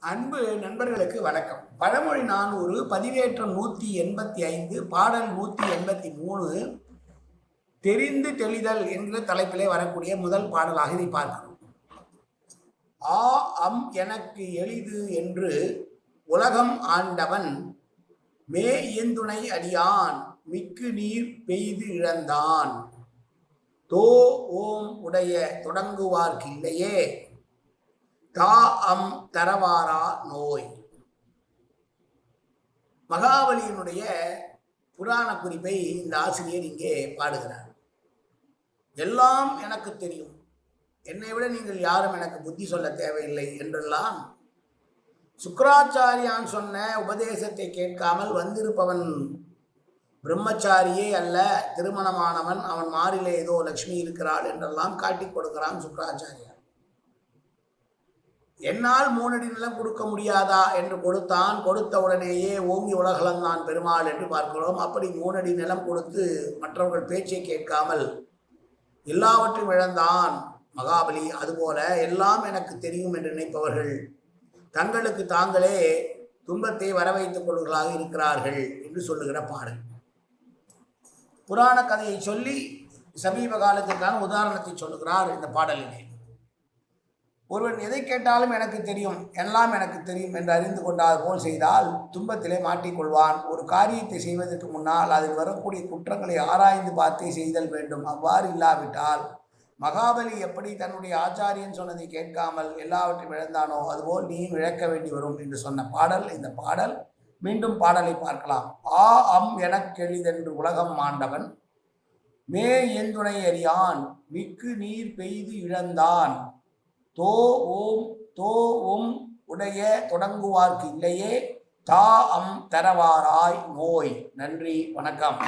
அன்பு நண்பர்களுக்கு வணக்கம். பழமொழி 400 பதிவேற்றம் 185 பாடல் 183 தெரிந்து தெளிதல் என்ற தலைப்பிலே வரக்கூடிய முதல் பாடலாக இதை பார்க்கிறோம். ஆ அம் எனக்கு எளிது என்று உலகம் ஆண்டவன் மே இயந்துணை அடியான் மிக்கு நீர் பெய்து இழந்தான் தோ ஓம் உடைய தொடங்குவார்க்கில்லையே தா அம் தரவாரா நோய். மகாபலியினுடைய புராண குறிப்பை இந்த ஆசிரியர் இங்கே பாடுகிறார். எல்லாம் எனக்கு தெரியும், என்னை விட நீங்கள் யாரும் எனக்கு புத்தி சொல்ல தேவையில்லை என்றெல்லாம் சுக்கராச்சாரியான் சொன்ன உபதேசத்தை கேட்காமல் வந்திருப்பவன் பிரம்மச்சாரியே அல்ல, திருமணமானவன், அவன் மாறிலே ஏதோ லக்ஷ்மி இருக்கிறாள் என்றெல்லாம் காட்டிக் கொடுக்கிறான் சுக்கராச்சாரியார். என்னால் 3 அடி நிலம் கொடுக்க முடியாதா என்று கொடுத்தான். கொடுத்த உடனேயே ஓங்கி உலகளந்தான் பெருமாள் என்று பார்க்கிறோம். அப்படி 3 அடி நிலம் கொடுத்து மற்றவர்கள் பேச்சை கேட்காமல் எல்லாவற்றையும் இழந்தான் மகாபலி. அதுபோல எல்லாம் எனக்கு தெரியும் என்று நினைப்பவர்கள் தங்களுக்கு தாங்களே துன்பத்தை வரவைத்துக் கொள்வர்களாக இருக்கிறார்கள் என்று சொல்லுகிற பாடல். புராண கதையை சொல்லி சமீப காலத்திற்கான உதாரணத்தை சொல்லுகிறார் இந்த பாடலிலே. ஒருவன் எதை கேட்டாலும் எனக்கு தெரியும், எல்லாம் எனக்கு தெரியும் என்று அறிந்து கொண்டால் போல் செய்தால் துன்பத்திலே மாட்டிக்கொள்வான். ஒரு காரியத்தை செய்வதற்கு முன்னால் அதில் வரக்கூடிய குற்றங்களை ஆராய்ந்து பார்த்தே செய்தல் வேண்டும். அவ்வாறு இல்லாவிட்டால் மகாபலி எப்படி தன்னுடைய ஆச்சாரியன் சொன்னதை கேட்காமல் எல்லாவற்றையும் இழந்தானோ அதுபோல் நீயும் இழக்க வேண்டி வரும் என்று சொன்ன பாடல் இந்த பாடல். மீண்டும் பாடலை பார்க்கலாம். ஆ அம் எனக்கு எளிதென்று உலகம் ஆண்டவன் மே எந்துணை அறியான் மிக்கு நீர் பெய்து இழந்தான் தோ ஓம் உடைய தொடங்குவார்க்கு இல்லையே தா அம் தரவாராய் நோய். நன்றி, வணக்கம்.